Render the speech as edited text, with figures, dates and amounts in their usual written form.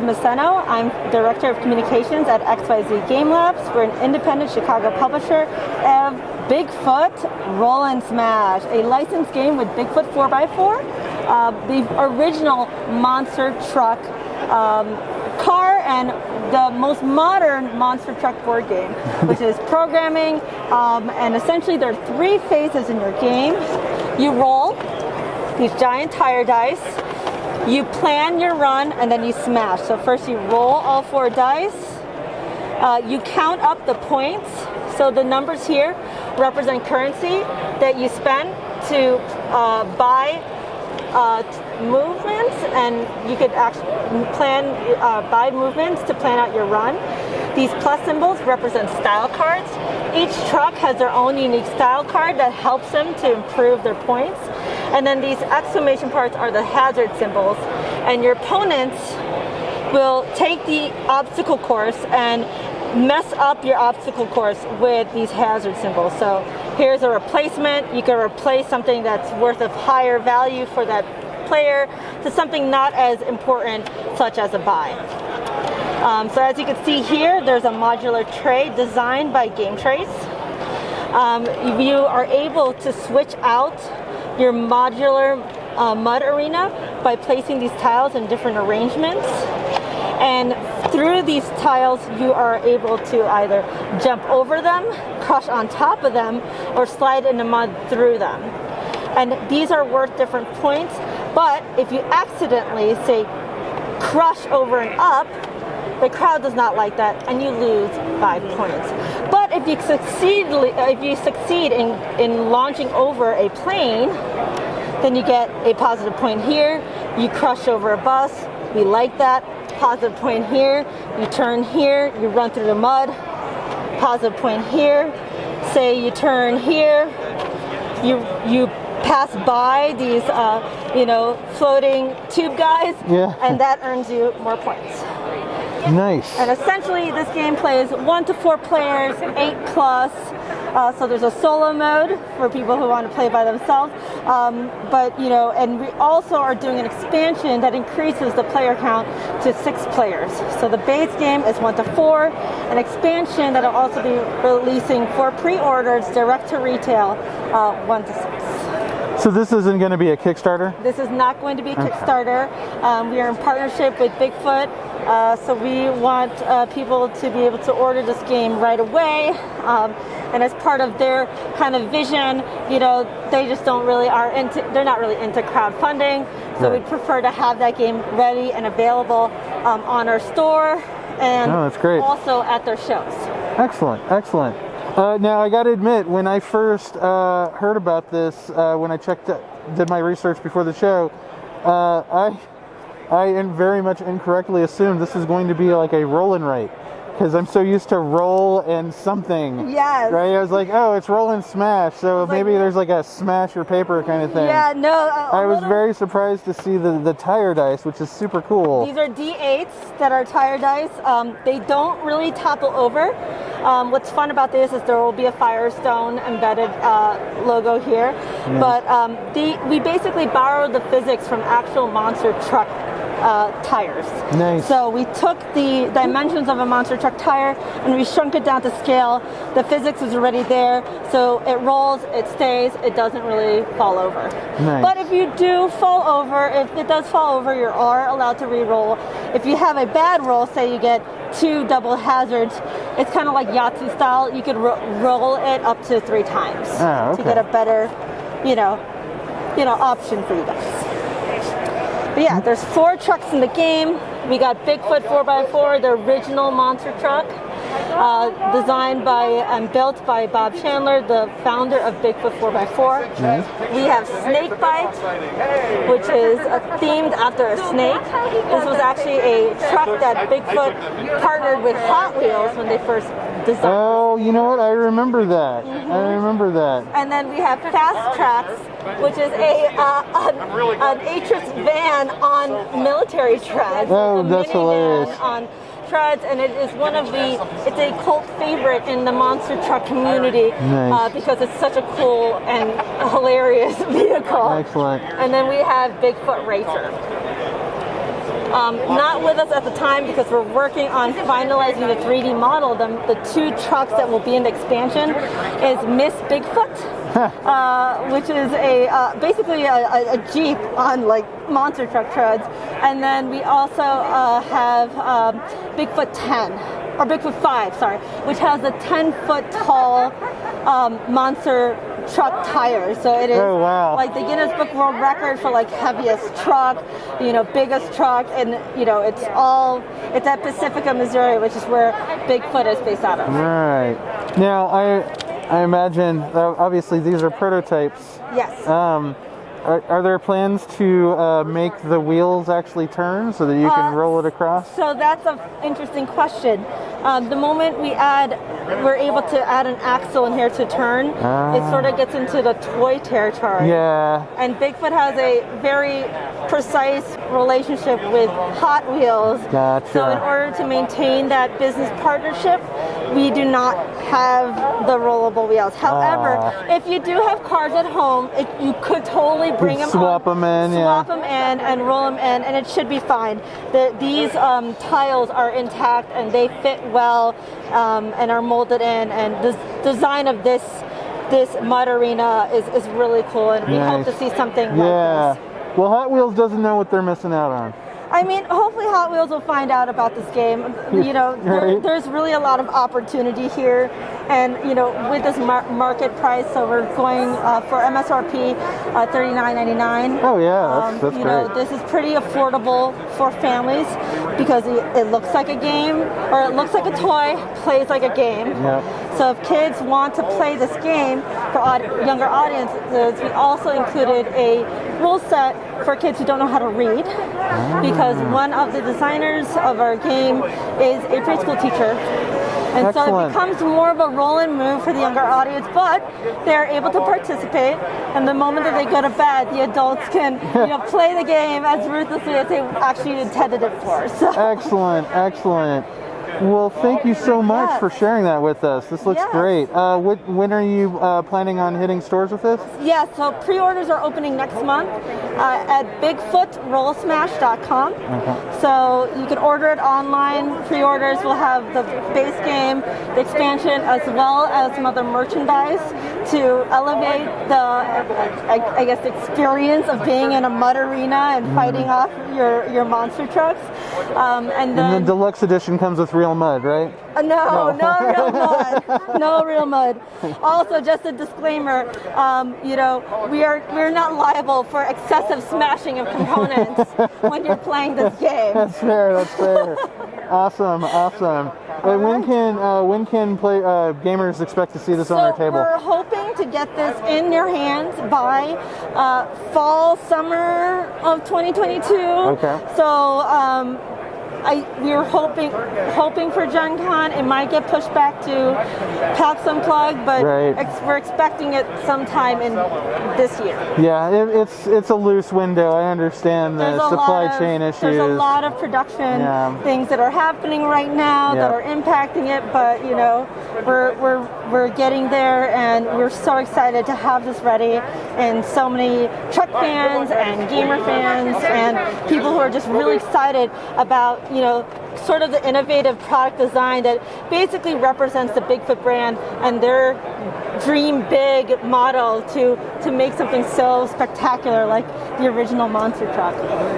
Maceno. I'm Director of Communications at XYZ Game Labs. We're an independent Chicago publisher of Bigfoot Roll Smash, a licensed game with Bigfoot 4x4, the original monster truck car and the most modern monster truck board game, which is programming, and essentially there are 3 phases in your game. You roll these giant tire dice, you plan your run, and then you smash. So first you roll all 4 dice, you count up the points, so the numbers here represent currency that you spend to buy movements, and you could actually buy movements to plan out your run. These plus symbols represent style cards. Each truck has their own unique style card that helps them to improve their points. And then these exclamation parts are the hazard symbols. And your opponents will take the obstacle course and mess up your obstacle course with these hazard symbols. So here's a replacement. You can replace something that's worth of higher value for that player to something not as important, such as a buy. So as you can see here, there's a modular tray designed by Game Trace. You are able to switch out your modular mud arena by placing these tiles in different arrangements. And through these tiles, you are able to either jump over them, crush on top of them, or slide in the mud through them. And these are worth different points, but if you accidentally, say, crush over and up, the crowd does not like that, and you lose 5 points. But if you succeed in launching over a plane, then you get a positive point here. You crush over a bus, we like that. Positive point here. You turn here, you run through the mud. Positive point here. Say you turn here, you pass by these floating tube guys, and that earns you more points. Nice. And essentially this game plays 1 to 4 players, 8 plus. So there's a solo mode for people who want to play by themselves. And we also are doing an expansion that increases the player count to 6 players. So the base game is 1 to 4, an expansion that will also be releasing for pre-orders direct to retail, 1 to 6. So this isn't going to be a Kickstarter? This is not going to be a Kickstarter. We are in partnership with Bigfoot, so we want people to be able to order this game right away. And as part of their kind of vision, they just they're not really into crowdfunding. So we'd prefer to have that game ready and available on our store and that's great. Also at their shows. Excellent, excellent. Now I got to admit, when I first heard about this, when I did my research before the show, I very much incorrectly assumed this is going to be like a roll and write, because I'm so used to roll and something. Yes. Right? I was like, oh, it's roll and smash, so maybe there's like a smash your paper kind of thing. Yeah, no. I was very surprised to see the tire dice, which is super cool. These are D8s that are tire dice. They don't really topple over. What's fun about this is there will be a Firestone embedded logo here. Nice. But we basically borrowed the physics from actual monster truck tires. Nice. So we took the dimensions of a monster truck tire and we shrunk it down to scale. The physics was already there, so it rolls, it stays, it doesn't really fall over. Nice. But if you do fall over, if it does fall over, you are allowed to re-roll. If you have a bad roll, say you get 2 double hazards, it's kind of like Yahtzee style. You could roll it up to 3 times to get a better, option for you guys. But yeah, there's 4 trucks in the game. We got Bigfoot 4x4, the original monster truck, designed by and built by Bob Chandler, the founder of Bigfoot 4x4. Nice. We have Snakebite, which is themed after a snake. This was actually a truck that Bigfoot partnered with Hot Wheels when they first designed. Oh, you know what? I remember that. I remember that. And then we have Fast Tracks, which is an Atrix van on military treads. Oh, that's hilarious. On treads, and it's a cult favorite in the monster truck community. Nice. Because it's such a cool and hilarious vehicle. Excellent. And then we have Bigfoot Racer. Not with us at the time because we're working on finalizing the 3D model. The two trucks that will be in the expansion is Miss Bigfoot, which is basically a Jeep on like monster truck treads, and then we also have Bigfoot 10 or Bigfoot 5, sorry, which has a 10-foot tall monster truck tires. So it is like the Guinness Book World Record for like heaviest truck, biggest truck, and it's at Pacifica, Missouri, which is where Bigfoot is based out of. Right. Now I imagine obviously these are prototypes. Yes. Are there plans to make the wheels actually turn so that you can roll it across? So that's an interesting question. The moment we're able to add an axle in here to turn, it sort of gets into the toy territory. Yeah. And Bigfoot has a very precise relationship with Hot Wheels. Gotcha. So in order to maintain that business partnership, we do not have the rollable wheels. However, if you do have cars at home, you could totally bring them swap them in, and roll them in, and it should be fine. These tiles are intact and they fit well and are molded in, and the design of this mud arena is really cool, and we hope to see something like this. Well, Hot Wheels doesn't know what they're missing out on. I mean, hopefully Hot Wheels will find out about this game. There's really a lot of opportunity here, and with this market price, so we're going for MSRP $39.99. Oh yeah, that's great. This is pretty affordable for families because it looks like a game, or it looks like a toy, plays like a game. Yep. So if kids want to play this game for younger audiences, we also included a rule set for kids who don't know how to read, because one of the designers of our game is a preschool teacher. And so it becomes more of a roll and move for the younger audience, but they're able to participate. And the moment that they go to bed, the adults can play the game as ruthlessly as they actually intended it for. So. Excellent. Well, thank you so much for sharing that with us. This looks great. When are you planning on hitting stores with this? Yeah, so pre-orders are opening next month at BigfootRollSmash.com. Okay. So you can order it online. Pre-orders will have the base game, the expansion, as well as some other merchandise to elevate the experience of being in a mud arena and fighting off your monster trucks. And then the deluxe edition comes with real mud, right? No real mud. No real mud. Also, just a disclaimer, we're not liable for excessive smashing of components when you're playing this game. That's fair. Awesome. When can gamers expect to see this on their table? We're hoping to get this in your hands by fall, summer of 2022. Okay. So we were hoping for Gen Con. It might get pushed back to PAX Unplugged, but we're expecting it sometime in this year. Yeah, it's a loose window. I understand the supply chain issues. There's a lot of production things that are happening right now that are impacting it, but we're getting there, and we're so excited to have this ready, and so many truck fans and gamer fans and people who are just really excited about sort of the innovative product design that basically represents the Bigfoot brand and their dream big motto to make something so spectacular like the original monster truck.